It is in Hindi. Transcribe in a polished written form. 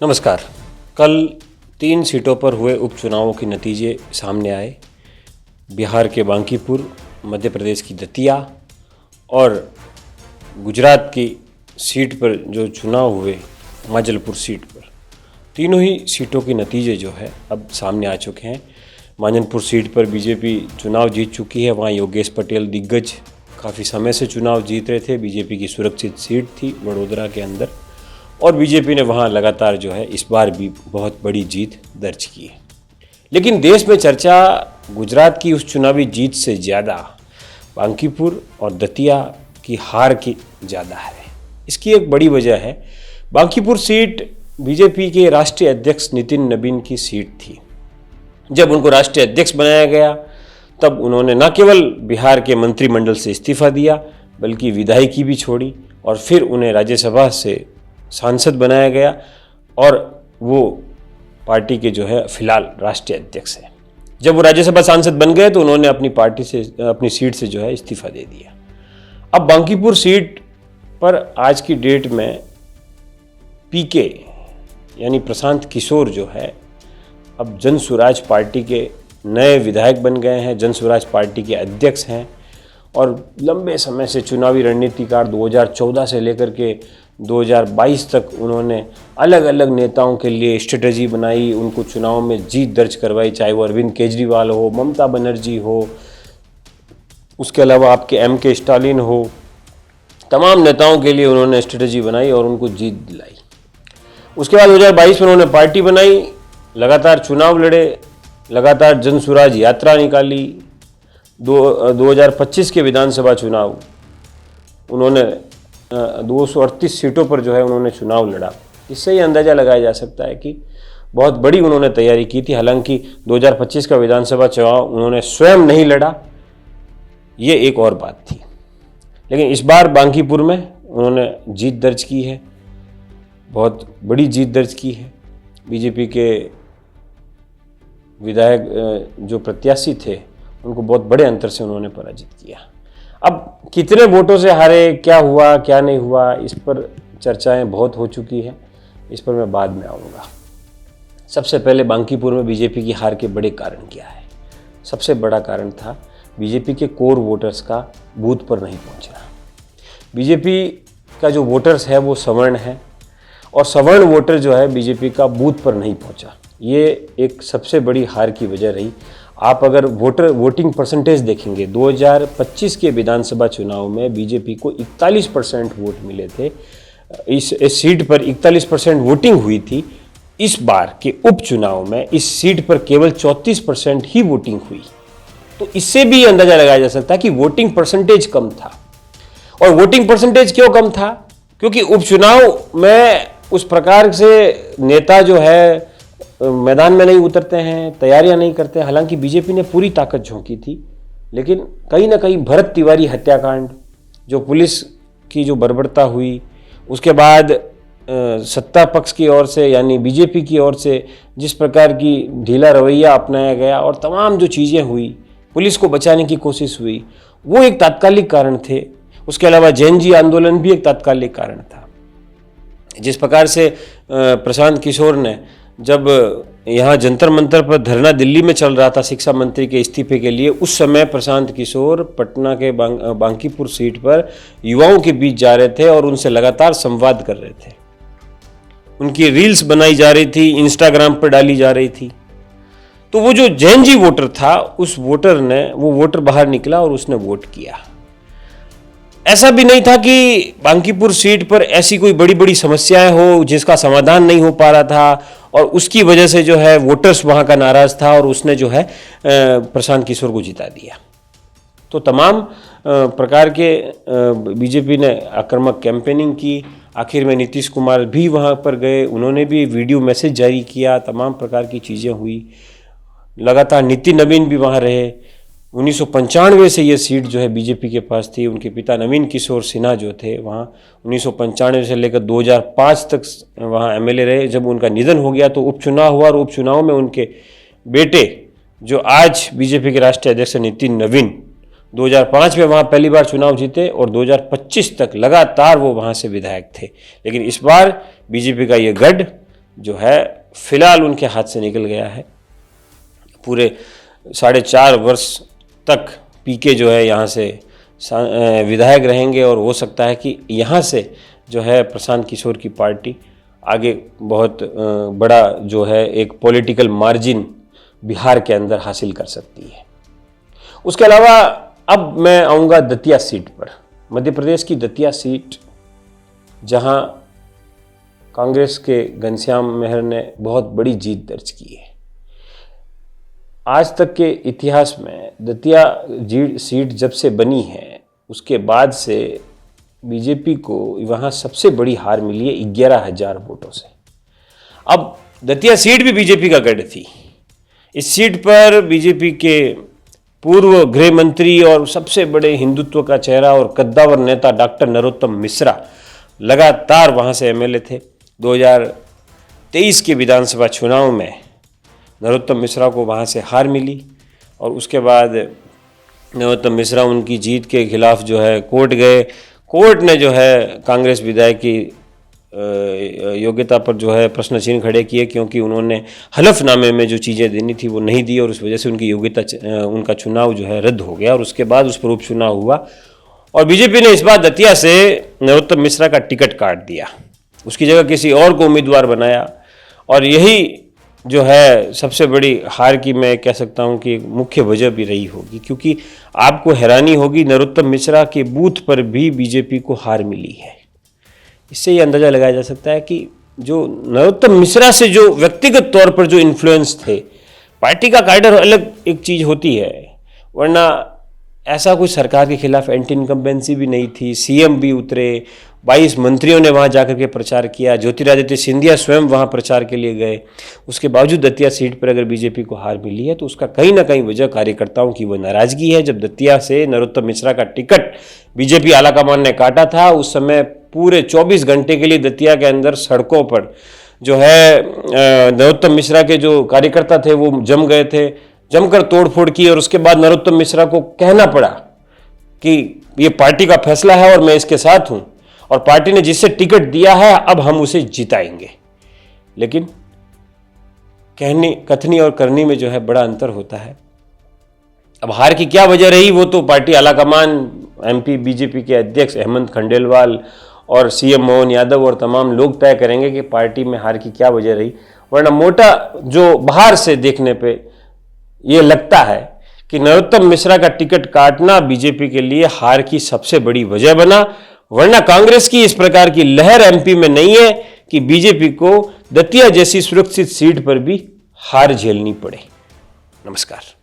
नमस्कार। कल 3 सीटों पर हुए उपचुनावों के नतीजे सामने आए। बिहार के बांकीपुर, मध्य प्रदेश की दतिया और गुजरात की सीट पर जो चुनाव हुए माजलपुर सीट पर, तीनों ही सीटों के नतीजे जो है अब सामने आ चुके हैं। माजलपुर सीट पर बीजेपी चुनाव जीत चुकी है। वहाँ योगेश पटेल दिग्गज काफ़ी समय से चुनाव जीत रहे थे। बीजेपी की सुरक्षित सीट थी वडोदरा के अंदर, और बीजेपी ने वहाँ लगातार जो है इस बार भी बहुत बड़ी जीत दर्ज की है। लेकिन देश में चर्चा गुजरात की उस चुनावी जीत से ज़्यादा बांकीपुर और दतिया की हार की ज़्यादा है। इसकी एक बड़ी वजह है, बांकीपुर सीट बीजेपी के राष्ट्रीय अध्यक्ष नितिन नबीन की सीट थी। जब उनको राष्ट्रीय अध्यक्ष बनाया गया तब उन्होंने न केवल बिहार के मंत्रिमंडल से इस्तीफा दिया बल्कि विधायकी भी छोड़ी, और फिर उन्हें राज्यसभा से सांसद बनाया गया और वो पार्टी के जो है फिलहाल राष्ट्रीय अध्यक्ष हैं। जब वो राज्यसभा सांसद बन गए तो उन्होंने अपनी सीट से जो है इस्तीफा दे दिया। अब बांकीपुर सीट पर आज की डेट में पीके यानी प्रशांत किशोर जो है अब जन स्वराज पार्टी के नए विधायक बन गए हैं, जन स्वराज पार्टी के अध्यक्ष हैं, और लंबे समय से चुनावी रणनीतिकार 2014 से लेकर के 2022 तक उन्होंने अलग अलग नेताओं के लिए स्ट्रेटजी बनाई, उनको चुनाव में जीत दर्ज करवाई, चाहे वो अरविंद केजरीवाल हो, ममता बनर्जी हो, उसके अलावा आपके के स्टालिन हो, तमाम नेताओं के लिए उन्होंने स्ट्रेटजी बनाई और उनको जीत दिलाई। उसके बाद 2022 में उन्होंने पार्टी बनाई, लगातार चुनाव लड़े, लगातार जन स्वराज यात्रा निकाली। 2025 के विधानसभा चुनाव उन्होंने 238 सीटों पर जो है उन्होंने चुनाव लड़ा। इससे ही अंदाज़ा लगाया जा सकता है कि बहुत बड़ी उन्होंने तैयारी की थी। हालांकि 2025 का विधानसभा चुनाव उन्होंने स्वयं नहीं लड़ा, ये एक और बात थी। लेकिन इस बार बांकीपुर में उन्होंने जीत दर्ज की है, बहुत बड़ी जीत दर्ज की है। बीजेपी के विधायक जो प्रत्याशी थे उनको बहुत बड़े अंतर से उन्होंने पराजित किया। अब कितने वोटों से हारे, क्या हुआ क्या नहीं हुआ, इस पर चर्चाएं बहुत हो चुकी हैं, इस पर मैं बाद में आऊँगा। सबसे पहले बांकीपुर में बीजेपी की हार के बड़े कारण क्या है। सबसे बड़ा कारण था बीजेपी के कोर वोटर्स का बूथ पर नहीं पहुंचना। बीजेपी का जो वोटर्स है वो सवर्ण है, और सवर्ण वोटर जो है बीजेपी का बूथ पर नहीं पहुंचा। ये एक सबसे बड़ी हार की वजह रही। आप अगर वोटिंग परसेंटेज देखेंगे, 2025 के विधानसभा चुनाव में बीजेपी को 41% वोट मिले थे। इस सीट पर 41% वोटिंग हुई थी। इस बार के उपचुनाव में इस सीट पर केवल 34% ही वोटिंग हुई। तो इससे भी अंदाजा लगाया जा सकता है कि वोटिंग परसेंटेज कम था। और वोटिंग परसेंटेज क्यों कम था? क्योंकि उपचुनाव में उस प्रकार से नेता जो है मैदान में नहीं उतरते हैं, तैयारियां नहीं करते हैं। हालांकि बीजेपी ने पूरी ताकत झोंकी थी, लेकिन कहीं ना कहीं भरत तिवारी हत्याकांड, जो पुलिस की जो बर्बरता हुई, उसके बाद सत्ता पक्ष की ओर से यानी बीजेपी की ओर से जिस प्रकार की ढीला रवैया अपनाया गया और तमाम जो चीज़ें हुई, पुलिस को बचाने की कोशिश हुई, वो एक तात्कालिक कारण थे। उसके अलावा जैन जी आंदोलन भी एक तात्कालिक कारण था। जिस प्रकार से प्रशांत किशोर ने, जब यहाँ जंतर मंतर पर धरना दिल्ली में चल रहा था शिक्षा मंत्री के इस्तीफे के लिए, उस समय प्रशांत किशोर पटना के बांकीपुर सीट पर युवाओं के बीच जा रहे थे और उनसे लगातार संवाद कर रहे थे। उनकी रील्स बनाई जा रही थी, इंस्टाग्राम पर डाली जा रही थी। तो वो जो जैन जी वोटर था, उस वोटर ने, वो वोटर बाहर निकला और उसने वोट किया। ऐसा भी नहीं था कि बांकीपुर सीट पर ऐसी कोई बड़ी बड़ी समस्याएं हो जिसका समाधान नहीं हो पा रहा था, और उसकी वजह से जो है वोटर्स वहाँ का नाराज था और उसने जो है प्रशांत किशोर को जिता दिया। तो तमाम प्रकार के बीजेपी ने आक्रामक कैंपेनिंग की। आखिर में नीतीश कुमार भी वहाँ पर गए, उन्होंने भी वीडियो मैसेज जारी किया, तमाम प्रकार की चीज़ें हुई। लगातार नितिन नवीन भी वहाँ रहे। 1995 से ये सीट जो है बीजेपी के पास थी। उनके पिता नवीन किशोर सिन्हा जो थे वहाँ 1995 से लेकर 2005 तक वहाँ एमएलए रहे। जब उनका निधन हो गया तो उपचुनाव हुआ, और उपचुनाव में उनके बेटे जो आज बीजेपी के राष्ट्रीय अध्यक्ष नितिन नवीन 2005 में वहाँ पहली बार चुनाव जीते, और 2025 तक लगातार वो वहाँ से विधायक थे। लेकिन इस बार बीजेपी का ये गढ़ जो है फिलहाल उनके हाथ से निकल गया है। पूरे 4.5 वर्ष तक पीके जो है यहाँ से विधायक रहेंगे और हो सकता है कि यहाँ से जो है प्रशांत किशोर की पार्टी आगे बहुत बड़ा जो है एक पॉलिटिकल मार्जिन बिहार के अंदर हासिल कर सकती है। उसके अलावा अब मैं आऊँगा दतिया सीट पर। मध्य प्रदेश की दतिया सीट, जहाँ कांग्रेस के घनश्याम मेहर ने बहुत बड़ी जीत दर्ज की है। आज तक के इतिहास में दतिया सीट जब से बनी है उसके बाद से बीजेपी को वहाँ सबसे बड़ी हार मिली है 11,000 वोटों से। अब दतिया सीट भी बीजेपी का गढ़ थी। इस सीट पर बीजेपी के पूर्व गृह मंत्री और सबसे बड़े हिंदुत्व का चेहरा और कद्दावर नेता डॉक्टर नरोत्तम मिश्रा लगातार वहाँ से एमएलए थे। 2023 के विधानसभा चुनाव में नरोत्तम मिश्रा को वहाँ से हार मिली और उसके बाद नरोत्तम मिश्रा उनकी जीत के खिलाफ जो है कोर्ट गए। कोर्ट ने जो है कांग्रेस विधायक की योग्यता पर जो है प्रश्न चिन्ह खड़े किए, क्योंकि उन्होंने हलफनामे में जो चीज़ें देनी थी वो नहीं दी और उस वजह से उनकी योग्यता उनका चुनाव जो है रद्द हो गया और उसके बाद उस पर उपचुनाव हुआ और बीजेपी ने इस बार दतिया से नरोत्तम मिश्रा का टिकट काट दिया, उसकी जगह किसी और को उम्मीदवार बनाया और यही जो है सबसे बड़ी हार की मैं कह सकता हूं कि मुख्य वजह भी रही होगी, क्योंकि आपको हैरानी होगी नरोत्तम मिश्रा के बूथ पर भी बीजेपी को हार मिली है। इससे ये अंदाज़ा लगाया जा सकता है कि जो नरोत्तम मिश्रा से जो व्यक्तिगत तौर पर जो इन्फ्लुएंस थे, पार्टी का कैडर अलग एक चीज़ होती है, वरना ऐसा कोई सरकार के खिलाफ एंटी इनकम्बेंसी भी नहीं थी। सीएम भी उतरे, 22 मंत्रियों ने वहाँ जाकर के प्रचार किया, ज्योतिरादित्य सिंधिया स्वयं वहाँ प्रचार के लिए गए। उसके बावजूद दतिया सीट पर अगर बीजेपी को हार मिली है तो उसका कहीं ना कहीं वजह कार्यकर्ताओं की वो नाराज़गी है। जब दतिया से नरोत्तम मिश्रा का टिकट बीजेपी आलाकमान ने काटा था, उस समय पूरे 24 घंटे के लिए दतिया के अंदर सड़कों पर जो है नरोत्तम मिश्रा के जो कार्यकर्ता थे वो जम गए थे, जमकर तोड़फोड़ की और उसके बाद नरोत्तम मिश्रा को कहना पड़ा कि ये पार्टी का फैसला है और मैं इसके साथ हूं और पार्टी ने जिससे टिकट दिया है अब हम उसे जिताएंगे। लेकिन कथनी और करनी में जो है बड़ा अंतर होता है। अब हार की क्या वजह रही वो तो पार्टी आलाकमान, एमपी बीजेपी के अध्यक्ष हेमंत खंडेलवाल और सीएम मोहन यादव और तमाम लोग तय करेंगे कि पार्टी में हार की क्या वजह रही। वरना मोटा जो बाहर से देखने पे ये लगता है कि नरोत्तम मिश्रा का टिकट काटना बीजेपी के लिए हार की सबसे बड़ी वजह बना, वरना कांग्रेस की इस प्रकार की लहर एमपी में नहीं है कि बीजेपी को दतिया जैसी सुरक्षित सीट पर भी हार झेलनी पड़े। नमस्कार।